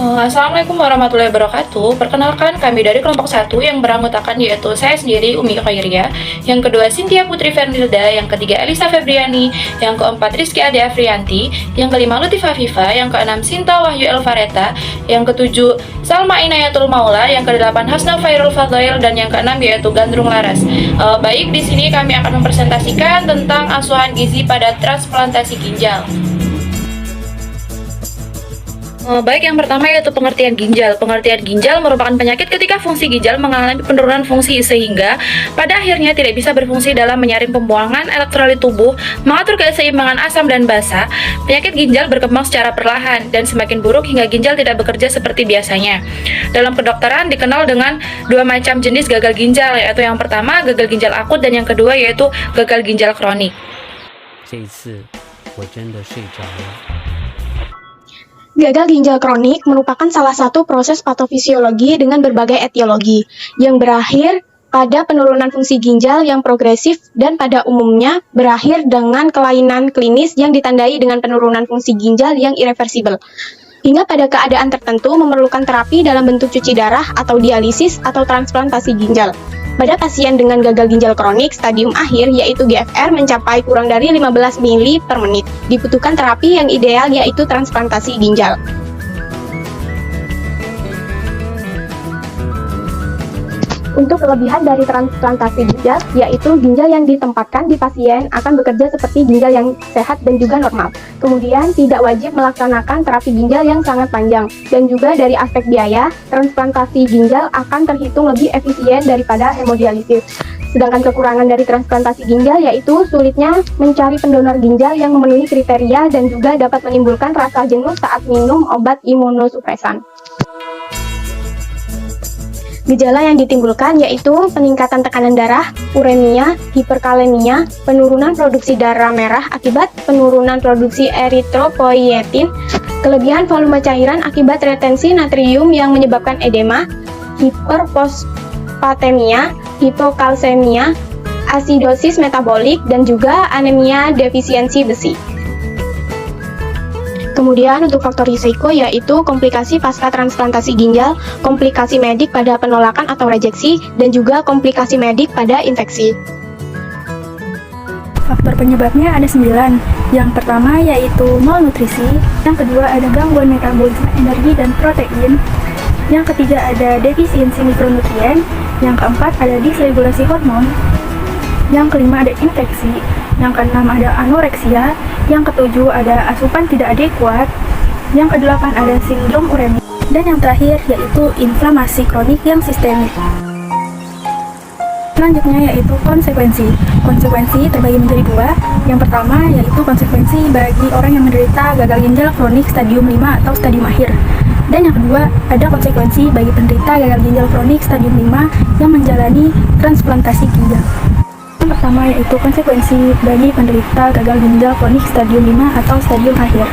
Assalamualaikum warahmatullahi wabarakatuh. Perkenalkan, kami dari kelompok 1 yang beranggotakan yaitu saya sendiri, Umi Khairia, yang kedua Cynthia Putri Fernilda, yang ketiga Elisa Febriani, yang keempat Rizky Ade Afrianti, yang kelima Lutfi Afifa, yang keenam Sinta Wahyu Elvareta, yang ketujuh Salma Inayatul Maula, yang kedelapan Hasna Fairul Fadlail, dan yang keenam yaitu Gandrung Laras. Baik, di sini kami akan mempresentasikan tentang asuhan gizi pada transplantasi ginjal. Baik, yang pertama yaitu pengertian ginjal. Pengertian ginjal merupakan penyakit ketika fungsi ginjal mengalami penurunan fungsi sehingga pada akhirnya tidak bisa berfungsi dalam menyaring pembuangan elektrolit tubuh, mengatur keseimbangan asam dan basa. Penyakit ginjal berkembang secara perlahan dan semakin buruk hingga ginjal tidak bekerja seperti biasanya. Dalam kedokteran dikenal dengan dua macam jenis gagal ginjal, yaitu yang pertama gagal ginjal akut dan yang kedua yaitu gagal ginjal kronik. 这一次我真的睡着了。 Gagal ginjal kronik merupakan salah satu proses patofisiologi dengan berbagai etiologi yang berakhir pada penurunan fungsi ginjal yang progresif dan pada umumnya berakhir dengan kelainan klinis yang ditandai dengan penurunan fungsi ginjal yang irreversibel. Hingga pada keadaan tertentu memerlukan terapi dalam bentuk cuci darah atau dialisis atau transplantasi ginjal. Pada pasien dengan gagal ginjal kronik stadium akhir yaitu GFR mencapai kurang dari 15 ml per menit. Dibutuhkan terapi yang ideal yaitu transplantasi ginjal. Untuk kelebihan dari transplantasi ginjal, yaitu ginjal yang ditempatkan di pasien akan bekerja seperti ginjal yang sehat dan juga normal. Kemudian tidak wajib melaksanakan terapi ginjal yang sangat panjang. Dan juga dari aspek biaya, transplantasi ginjal akan terhitung lebih efisien daripada hemodialisis. Sedangkan kekurangan dari transplantasi ginjal yaitu sulitnya mencari pendonor ginjal yang memenuhi kriteria dan juga dapat menimbulkan rasa jenuh saat minum obat imunosupresan. Gejala yang ditimbulkan yaitu peningkatan tekanan darah, uremia, hiperkalemia, penurunan produksi darah merah akibat penurunan produksi eritropoietin, kelebihan volume cairan akibat retensi natrium yang menyebabkan edema, hiperfosfatemia, hipokalsemia, asidosis metabolik, dan juga anemia defisiensi besi. Kemudian untuk faktor risiko yaitu komplikasi pasca transplantasi ginjal, komplikasi medik pada penolakan atau rejeksi, dan juga komplikasi medik pada infeksi. Faktor penyebabnya ada 9. Yang pertama yaitu malnutrisi, yang kedua ada gangguan metabolisme energi dan protein, yang ketiga ada defisiensi mikronutrien, yang keempat ada disregulasi hormon, yang kelima ada infeksi, yang keenam ada anoreksia, yang ketujuh ada asupan tidak adekuat, yang kedelapan ada sindrom uremia, dan yang terakhir yaitu inflamasi kronik yang sistemik. Selanjutnya yaitu konsekuensi. Konsekuensi terbagi menjadi dua. Yang pertama yaitu konsekuensi bagi orang yang menderita gagal ginjal kronik stadium 5 atau stadium akhir. Dan yang kedua ada konsekuensi bagi penderita gagal ginjal kronik stadium 5 yang menjalani transplantasi ginjal. Yang pertama yaitu konsekuensi bagi penderita gagal ginjal kronik stadium 5 atau stadium akhir.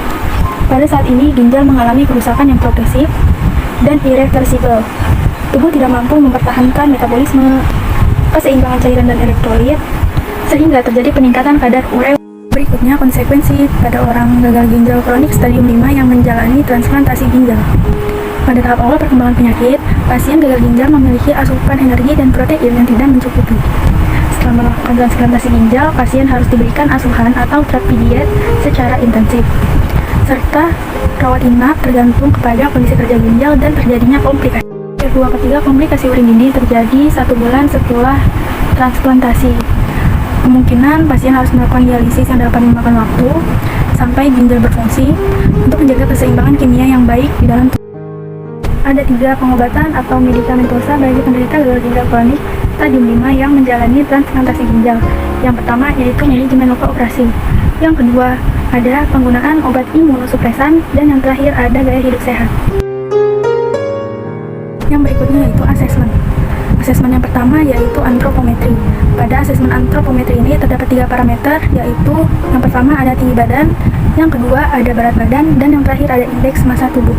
Pada saat ini ginjal mengalami kerusakan yang progresif dan irreversibel. Tubuh tidak mampu mempertahankan metabolisme, keseimbangan cairan dan elektrolit, sehingga terjadi peningkatan kadar urea. Berikutnya konsekuensi pada orang gagal ginjal kronik stadium 5 yang menjalani transplantasi ginjal. Pada tahap awal perkembangan penyakit, pasien gagal ginjal memiliki asupan energi dan protein yang tidak mencukupi. Setelah melakukan transplantasi ginjal, pasien harus diberikan asuhan atau terapi diet secara intensif, serta rawat inap tergantung kepada kondisi kerja ginjal dan terjadinya komplikasi. Kedua ketiga, komplikasi urin dini terjadi 1 bulan setelah transplantasi. Kemungkinan pasien harus melakukan dialisis yang dapat memakan waktu sampai ginjal berfungsi untuk menjaga keseimbangan kimia yang baik di dalam tubuh. Ada 3 pengobatan atau medikamentosa bagi penderita gagal ginjal kronik stadium 5 yang menjalani transplantasi ginjal. Yang pertama yaitu manajemen luka operasi. Yang kedua ada penggunaan obat imunosupresan, dan yang terakhir ada gaya hidup sehat. Yang berikutnya yaitu asesmen. Asesmen yang pertama yaitu antropometri. Pada asesmen antropometri ini terdapat 3 parameter, yaitu yang pertama ada tinggi badan, yang kedua ada berat badan, dan yang terakhir ada indeks massa tubuh.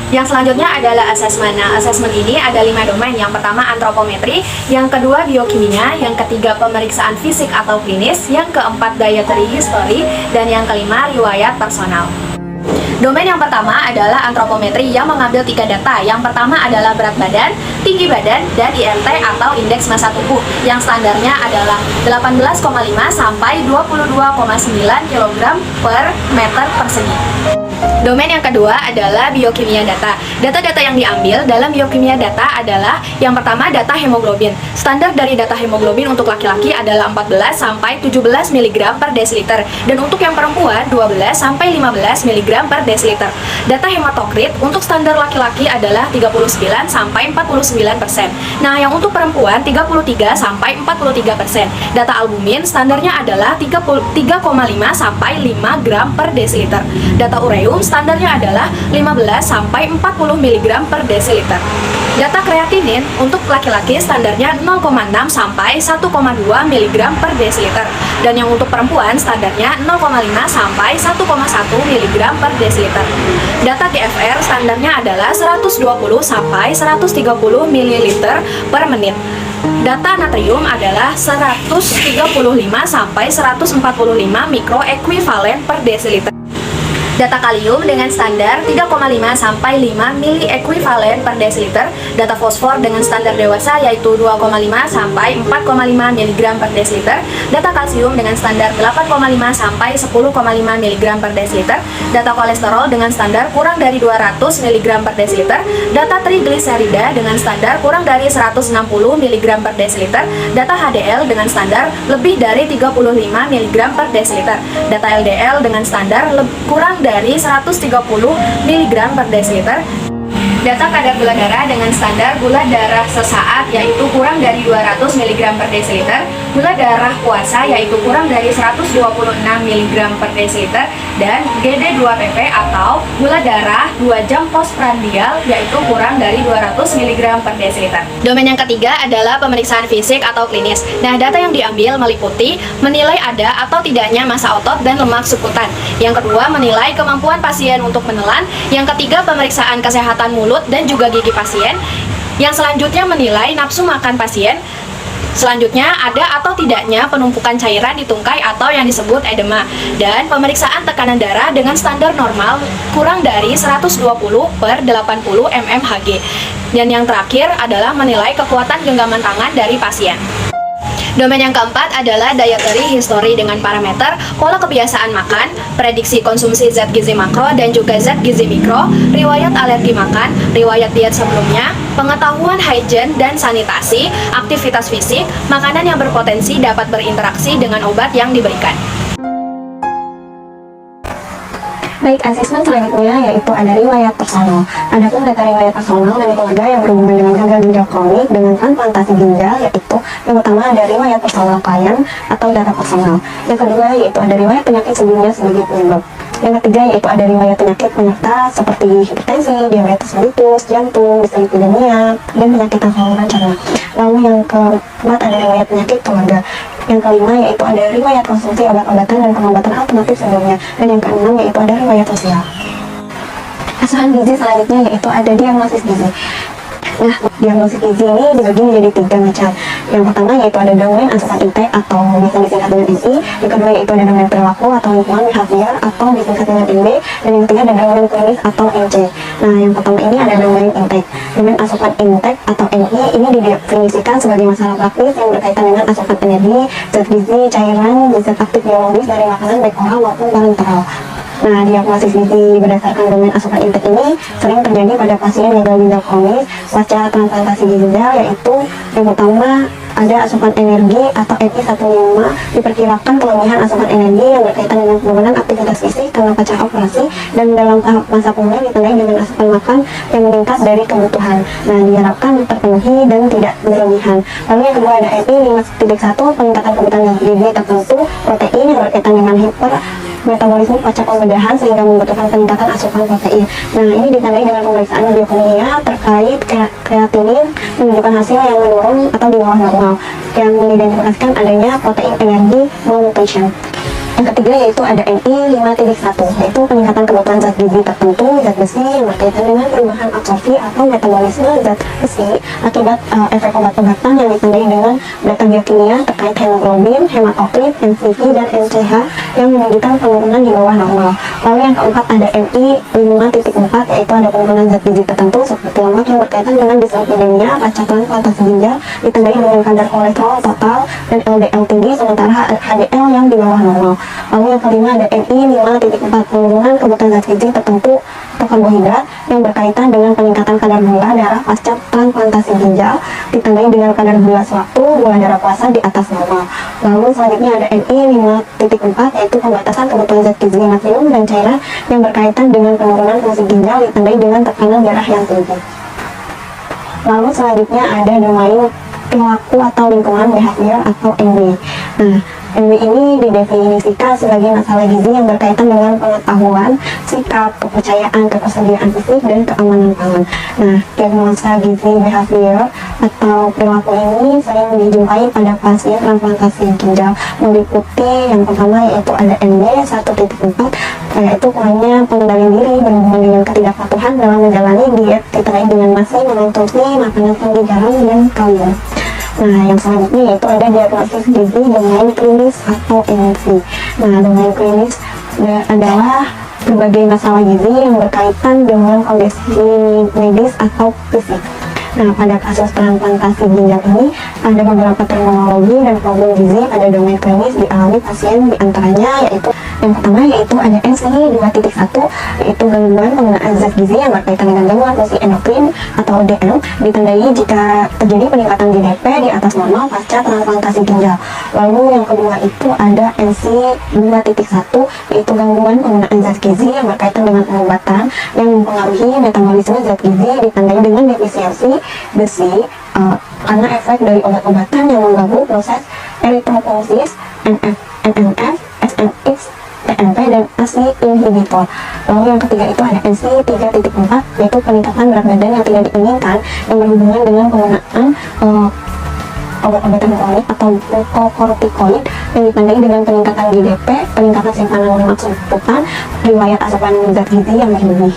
Yang selanjutnya adalah asesmen. Nah, asesmen ini ada 5 domain. Yang pertama antropometri, yang kedua biokimia, yang ketiga pemeriksaan fisik atau klinis, yang keempat dietary history, dan yang kelima riwayat personal. Domain yang pertama adalah antropometri yang mengambil 3 data. Yang pertama adalah berat badan, tinggi badan, dan IMT atau indeks massa tubuh yang standarnya adalah 18,5 sampai 22,9 kg per meter persegi. Domain yang kedua adalah biokimia data. Data-data yang diambil dalam biokimia data adalah yang pertama data hemoglobin. Standar dari data hemoglobin untuk laki-laki adalah 14 sampai 17 mg per desiliter dan untuk yang perempuan 12 sampai 15 mg per desiliter. Data hematokrit untuk standar laki-laki adalah 39 sampai 49%. Nah, yang untuk perempuan 33 sampai 43%. Data albumin standarnya adalah 3,5 sampai 5 gram per desiliter. Data ureum standarnya adalah 15 sampai 40 mg per desiliter. Data kreatinin untuk laki-laki standarnya 0,6 sampai 1,2 mg per desiliter dan yang untuk perempuan standarnya 0,5 sampai 1,1 mg per desiliter. Data GFR standarnya adalah 120 sampai 130 ml per menit. Data natrium adalah 135 sampai 145 mikroekuivalen per desiliter. Data kalium dengan standar 3,5 sampai 5 mili ekuivalen per desiliter. Data fosfor dengan standar dewasa yaitu 2,5 sampai 4,5 mg per desiliter. Data kalsium dengan standar 8,5 sampai 10,5 mg per desiliter. Data kolesterol dengan standar kurang dari 200 mg per desiliter. Data trigliserida dengan standar kurang dari 160 mg per desiliter. Data HDL dengan standar lebih dari 35 mg per desiliter. Data LDL dengan standar kurang dari 130 mg per desiliter. Data kadar gula darah dengan standar gula darah sesaat yaitu kurang dari 200 mg per desiliter, gula darah puasa yaitu kurang dari 126 mg per desiliter, dan GD2PP atau gula darah 2 jam postprandial yaitu kurang dari 200 mg per desiliter. Domain yang ketiga adalah pemeriksaan fisik atau klinis. Nah, data yang diambil meliputi menilai ada atau tidaknya massa otot dan lemak subkutan. Yang kedua, menilai kemampuan pasien untuk menelan. Yang ketiga, pemeriksaan kesehatan mulut dan juga gigi pasien. Yang selanjutnya menilai nafsu makan pasien. Selanjutnya ada atau tidaknya penumpukan cairan di tungkai atau yang disebut edema. Dan pemeriksaan tekanan darah dengan standar normal kurang dari 120 per 80 mmHg. Dan yang terakhir adalah menilai kekuatan genggaman tangan dari pasien. Domain yang keempat adalah dietary history dengan parameter pola kebiasaan makan, prediksi konsumsi zat gizi makro dan juga zat gizi mikro, riwayat alergi makan, riwayat diet sebelumnya, pengetahuan hygiene dan sanitasi, aktivitas fisik, makanan yang berpotensi dapat berinteraksi dengan obat yang diberikan. Baik, asesmen selanjutnya yaitu ada riwayat personal. Adapun data riwayat personal dan keluarga yang berhubungan dengan gagal ginjal kronik dengan transplantasi ginjal yaitu yang pertama ada riwayat personal klien atau data personal. Yang kedua yaitu ada riwayat penyakit sebelumnya sebagai penyebab. Yang ketiga yaitu ada riwayat penyakit penyerta seperti hipertensi, diabetes mellitus, jantung, dislipidemia, dan penyakit saluran cerna. Lalu yang keempat ada riwayat penyakit keluarga. Yang kelima yaitu ada riwayat konsumsi obat-obatan dan pengobatan alternatif sebelumnya. Dan yang keenam yaitu ada riwayat sosial. Asuhan gizi selanjutnya yaitu ada diagnosis gizi. Nah, diagnosis gizi ini dibagi menjadi 3 macam. Yang pertama yaitu ada domain asupan intake atau bisa disingkat dengan MI. Yang kedua yaitu ada domain perilaku atau lingkungan behavior atau disingkat dengan MB. Dan yang ketiga ada domain klinis atau MC. Nah, yang pertama ini ada domain intake. Domain asupan intake atau MI ini didefinisikan sebagai masalah praktis yang berkaitan dengan asupan energi, zat gizi, cairan, zat aktif biologis dari makanan baik oral maupun parenteral. Nah, diagnosis gizi berdasarkan domain asupan intake ini sering terjadi pada pasien gagal ginjal kronis pasca transplantasi ginjal, yaitu yang pertama ada asupan energi atau EPI-155. Diperkirakan kelebihan asupan energi yang berkaitan dengan penurunan aktivitas fisik karena pasca operasi dan dalam tahap masa pulih ditandai dengan asupan makan yang meningkat dari kebutuhan. Nah, diharapkan terpenuhi dan tidak berlebihan. Lalu yang kedua ada EPI-5.1, peningkatan kebutuhan gizi tertentu protein yang berkaitan dengan metabolisme pasca pembedahan sehingga membutuhkan peningkatan asupan protein. Nah, ini ditandai dengan pemeriksaan biokimia terkait kreatinin menunjukkan hasil yang menurun atau di bawah normal yang mengidentifikasikan adanya protein energi malnutrition. Yang ketiga yaitu ada MI 5.1, yaitu peningkatan kebutuhan zat gizi tertentu, zat besi yang berkaitan dengan perubahan absorpsi atau metabolisme zat besi akibat efek obat-obatan yang ditandai dengan data biokimia terkait hemoglobin, hematokrit, NCV, dan NCH yang menunjukkan penurunan di bawah normal. Lalu yang keempat ada MI 5.4, yaitu ada penurunan zat gizi tertentu seperti lemak yang berkaitan dengan dislipidemia pasca transplantasi ginjal ditandai dengan kadar kolesterol total dan LDL tinggi sementara HDL yang di bawah normal. Lalu yang kelima ada MI 5.4, penurunan kebutuhan zat gizi tertentu atau karbohidrat yang berkaitan dengan peningkatan kadar gula darah pasca transplantasi ginjal ditandai dengan kadar gula sewaktu gula darah puasa di atas normal. Lalu selanjutnya ada MI 5.4, yaitu pembatasan kebutuhan zat gizi natrium dan cairan yang berkaitan dengan penurunan fungsi ginjal ditandai dengan tekanan darah yang tinggi. Lalu selanjutnya ada domain perilaku atau lingkungan behavior atau MB. Nah, MB ini didefinisikan sebagai masalah gizi yang berkaitan dengan pengetahuan, sikap, kepercayaan, ketersediaan fisik, dan keamanan pangan. Nah, diagnosa gizi behavior atau perilaku ini sering dijumpai pada pasien transplantasi ginjal, meliputi yang pertama yaitu ada MB 1.4, yaitu kurangnya pengendalian diri berhubungan dengan ketidakpatuhan dalam menjalani diet ditandai dengan masih mengonsumsi makanan tinggi garam dan kalium. Nah, yang selanjutnya yaitu ada diagnosis gizi domain klinis atau NC. Nah, domain klinis adalah berbagai masalah gizi yang berkaitan dengan kondisi medis atau fisik. Nah, pada kasus transplantasi ginjal ini ada beberapa terminologi dan problem gizi pada domain klinis dialami pasien, diantaranya yaitu yang pertama yaitu ada NCI 2.1, yaitu gangguan penggunaan zat gizi yang berkaitan dengan gangguan fungsi endokrin atau DM ditandai jika terjadi peningkatan GDP di atas normal pasca transplantasi ginjal. Lalu yang kedua itu ada NCI 2.1, yaitu gangguan penggunaan zat gizi yang berkaitan dengan pengobatan yang mempengaruhi metabolisme zat gizi ditandai dengan defisiensi besi karena efek dari obat-obatan yang mengganggu proses eritropoiesis, NMF, SNX, TNP, dan ACE inhibitor. Lalu yang ketiga itu ada NC 3.4, yaitu peningkatan berat badan yang tidak diinginkan yang berhubungan dengan penggunaan obat-obatan kronik atau glukokortikoid yang ditandai dengan peningkatan GDP, peningkatan simpanan lemak subkutan, riwayat asupan zat gizi yang berlebih.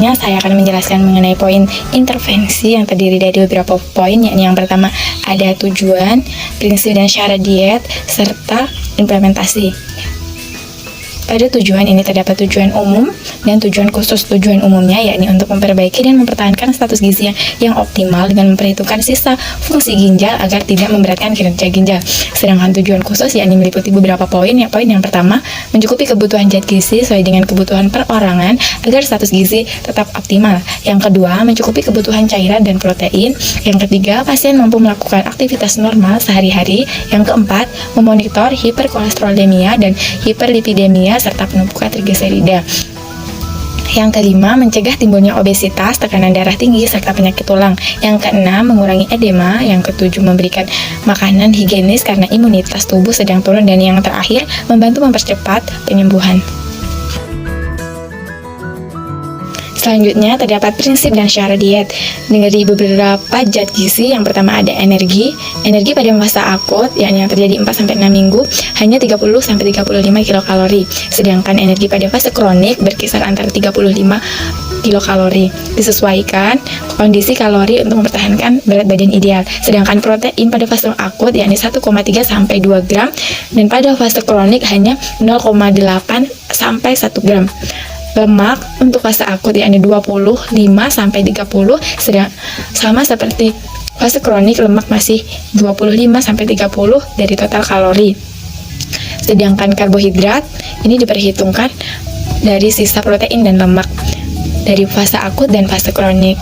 Saya akan menjelaskan mengenai poin intervensi yang terdiri dari beberapa poin, yakni yang pertama ada tujuan, prinsip dan syarat diet, serta implementasi. Pada tujuan ini terdapat tujuan umum dan tujuan khusus. Tujuan umumnya yakni untuk memperbaiki dan mempertahankan status gizi yang optimal dengan memperhitungkan sisa fungsi ginjal agar tidak memberatkan kinerja ginjal. Sedangkan tujuan khusus yakni meliputi beberapa poin. Poin yang pertama, mencukupi kebutuhan zat gizi sesuai dengan kebutuhan perorangan agar status gizi tetap optimal. Yang kedua, mencukupi kebutuhan cairan dan protein. Yang ketiga, pasien mampu melakukan aktivitas normal sehari-hari. Yang keempat, memonitor hiperkolesterolemia dan hiperlipidemia serta penumpukan trigliserida. Yang kelima, mencegah timbulnya obesitas, tekanan darah tinggi, serta penyakit tulang. Yang keenam, mengurangi edema. Yang ketujuh, memberikan makanan higienis karena imunitas tubuh sedang turun. Dan yang terakhir, membantu mempercepat penyembuhan. Selanjutnya terdapat prinsip dan syarat diet. Dari beberapa zat gizi, yang pertama ada energi. Energi pada fase akut, yakni yang terjadi 4-6 minggu, hanya 30-35 kilokalori. Sedangkan energi pada fase kronik berkisar antara 35 kilokalori. Disesuaikan kondisi kalori untuk mempertahankan berat badan ideal. Sedangkan protein pada fase akut yakni 1,3 sampai 2 gram dan pada fase kronik hanya 0,8 sampai 1 gram. Lemak untuk fase akut yakni 25 sampai 30, sedang sama seperti fase kronik lemak masih 25 sampai 30 dari total kalori. Sedangkan karbohidrat ini diperhitungkan dari sisa protein dan lemak dari fase akut dan fase kronik.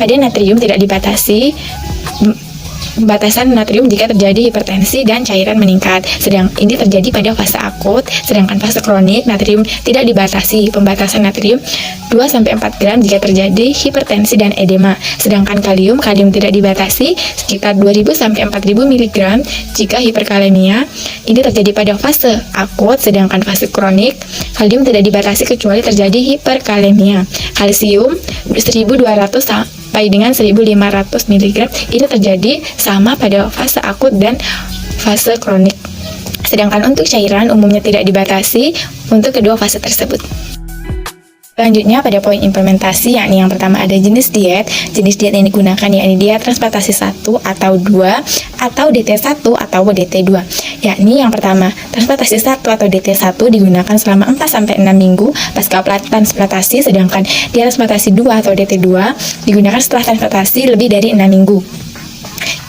Pada natrium tidak dibatasi. Pembatasan natrium jika terjadi hipertensi dan cairan meningkat. Sedang ini terjadi pada fase akut, sedangkan fase kronik natrium tidak dibatasi. Pembatasan natrium 2-4 gram jika terjadi hipertensi dan edema. Sedangkan kalium tidak dibatasi sekitar 2000-4000 mg jika hiperkalemia. Ini terjadi pada fase akut, sedangkan fase kronik kalium tidak dibatasi kecuali terjadi hiperkalemia. Kalsium 1200 sampai dengan 1500 mg ini terjadi sama pada fase akut dan fase kronik. Sedangkan untuk cairan umumnya tidak dibatasi untuk kedua fase tersebut. Selanjutnya pada poin implementasi, yakni yang pertama ada jenis diet. Jenis diet yang digunakan yakni diet transplantasi 1 atau 2 atau DT1 atau DT2. Yakni yang pertama, transplantasi 1 atau DT1 digunakan selama 4-6 minggu pasca transplantasi, sedangkan diet transplantasi 2 atau DT2 digunakan setelah transplantasi lebih dari 6 minggu.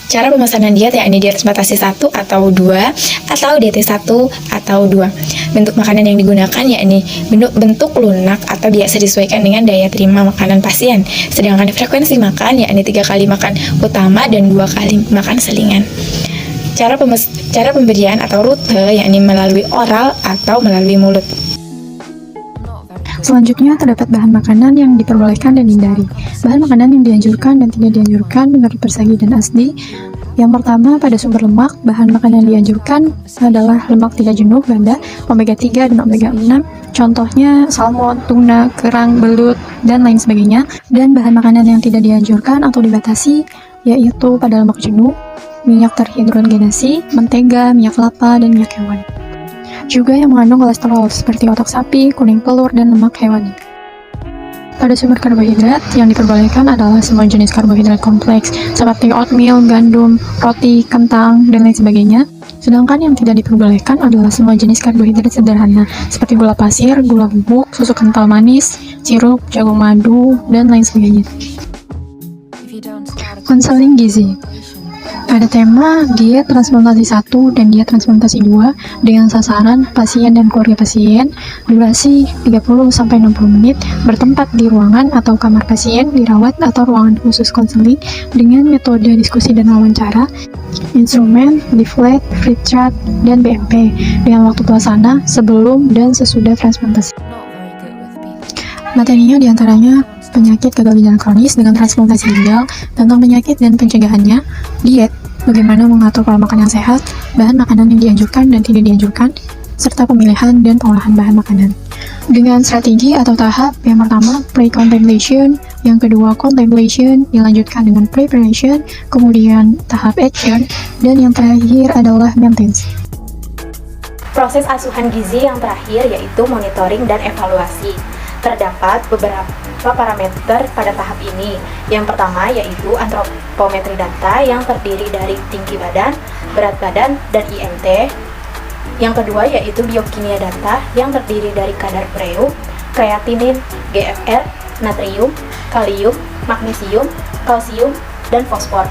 Cara pemesanan diet yakni diet transplantasi 1 atau 2 atau DT1 atau 2. Bentuk makanan yang digunakan yakni bentuk lunak atau biasa disesuaikan dengan daya terima makanan pasien. Sedangkan frekuensi makan yakni 3 kali makan utama dan 2 kali makan selingan. Cara pemberian atau rute yakni melalui oral atau melalui mulut. Selanjutnya terdapat bahan makanan yang diperbolehkan dan dihindari. Bahan makanan yang dianjurkan dan tidak dianjurkan menurut Persagi dan ASDI. Yang pertama, pada sumber lemak, bahan makanan yang dianjurkan adalah lemak tidak jenuh, ganda, omega 3 dan omega 6. Contohnya salmon, tuna, kerang, belut, dan lain sebagainya. Dan bahan makanan yang tidak dianjurkan atau dibatasi yaitu pada lemak jenuh, minyak terhidrogenasi, mentega, minyak kelapa, dan minyak hewan. Juga yang mengandung kolesterol seperti otak sapi, kuning telur, dan lemak hewani. Pada sumber karbohidrat, yang diperbolehkan adalah semua jenis karbohidrat kompleks seperti oatmeal, gandum, roti, kentang, dan lain sebagainya. Sedangkan yang tidak diperbolehkan adalah semua jenis karbohidrat sederhana seperti gula pasir, gula bubuk, susu kental manis, sirup, jagung madu, dan lain sebagainya. Konseling gizi. Pada tema diet transplantasi 1 dan diet transplantasi 2 dengan sasaran pasien dan keluarga pasien, durasi 30-60 menit, bertempat di ruangan atau kamar pasien, dirawat atau ruangan khusus konseling dengan metode diskusi dan wawancara, instrumen, leaflet, flip chart, dan BMP dengan waktu pelaksana sebelum dan sesudah transplantasi. Materinya diantaranya penyakit gagal ginjal kronis dengan transplantasi ginjal, tentang penyakit dan pencegahannya, diet, bagaimana mengatur pola makan yang sehat, bahan makanan yang dianjurkan dan tidak dianjurkan, serta pemilihan dan pengolahan bahan makanan. Dengan strategi atau tahap, yang pertama pre-contemplation, yang kedua contemplation, dilanjutkan dengan preparation, kemudian tahap action, dan yang terakhir adalah maintenance. Proses asuhan gizi yang terakhir yaitu monitoring dan evaluasi. Terdapat beberapa parameter pada tahap ini. Yang pertama yaitu antropometri data yang terdiri dari tinggi badan, berat badan, dan IMT. Yang kedua yaitu biokimia data yang terdiri dari kadar preu, kreatinin, GFR, natrium, kalium, magnesium, kalsium, dan fosfor.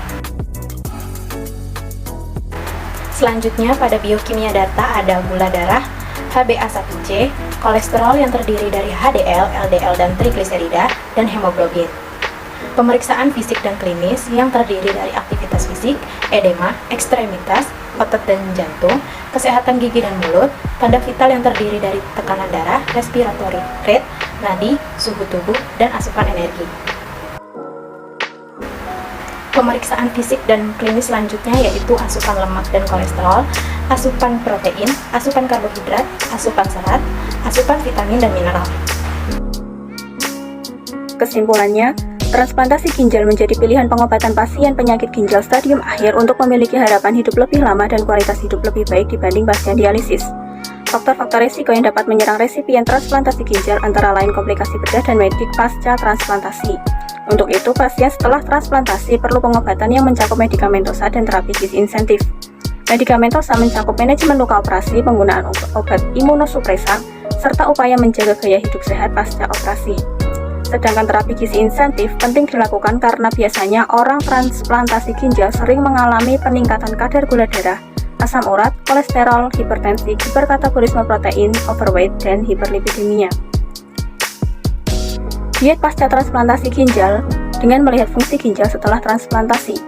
Selanjutnya pada biokimia data ada gula darah, HbA1c, kolesterol yang terdiri dari HDL, LDL, dan trigliserida, dan hemoglobin. Pemeriksaan fisik dan klinis yang terdiri dari aktivitas fisik, edema, ekstremitas, otot dan jantung, kesehatan gigi dan mulut, tanda vital yang terdiri dari tekanan darah, respiratory rate, nadi, suhu tubuh, dan asupan energi. Pemeriksaan fisik dan klinis selanjutnya yaitu asupan lemak dan kolesterol, asupan protein, asupan karbohidrat, asupan serat, asupan vitamin dan mineral. Kesimpulannya, transplantasi ginjal menjadi pilihan pengobatan pasien penyakit ginjal stadium akhir untuk memiliki harapan hidup lebih lama dan kualitas hidup lebih baik dibanding pasien dialisis. Faktor-faktor risiko yang dapat menyerang resipien transplantasi ginjal antara lain komplikasi bedah dan medik pasca transplantasi. Untuk itu, pasien setelah transplantasi perlu pengobatan yang mencakup medikamentosa dan terapi gizi insentif. Medikamentosa mencakup manajemen luka operasi, penggunaan obat imunosupresan, serta upaya menjaga gaya hidup sehat pasca operasi. Sedangkan terapi gizi insentif penting dilakukan karena biasanya orang transplantasi ginjal sering mengalami peningkatan kadar gula darah, asam urat, kolesterol, hipertensi, hiperkatabolisme protein, overweight, dan hiperlipidemia. Diet pasca transplantasi ginjal dengan melihat fungsi ginjal setelah transplantasi.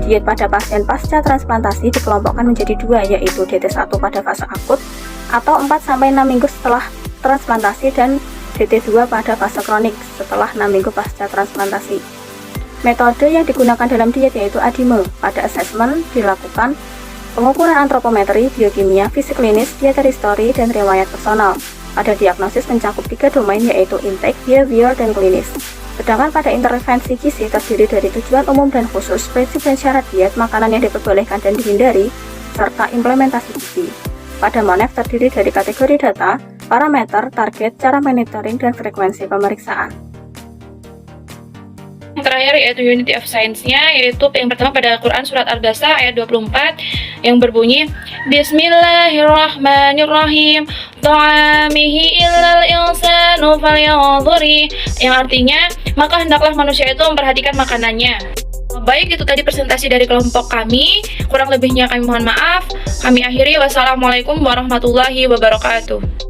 Diet pada pasien pasca transplantasi dikelompokkan menjadi dua, yaitu DT1 pada fase akut atau 4-6 minggu setelah transplantasi dan DT2 pada fase kronik setelah 6 minggu pasca transplantasi. Metode yang digunakan dalam diet yaitu ADIME. Pada assessment dilakukan pengukuran antropometri, biokimia, fisik klinis, dietary history, dan riwayat personal. Pada diagnosis mencakup 3 domain yaitu intake, behavior, dan klinis. Sedangkan pada intervensi gizi terdiri dari tujuan umum dan khusus, prinsip dan syarat diet, makanan yang diperbolehkan dan dihindari, serta implementasi gizi. Pada MONEF terdiri dari kategori data, parameter, target, cara monitoring, dan frekuensi pemeriksaan. Yang terakhir yaitu Unity of Science-nya, yaitu yang pertama pada Quran Surat Al-Baqarah ayat 24 yang berbunyi Bismillahirrahmanirrahim ta'amihi illal insanu falyanzuri, yang artinya maka hendaklah manusia itu memperhatikan makanannya. Baik, itu tadi presentasi dari kelompok kami. Kurang lebihnya kami mohon maaf. Kami akhiri. Wassalamualaikum warahmatullahi wabarakatuh.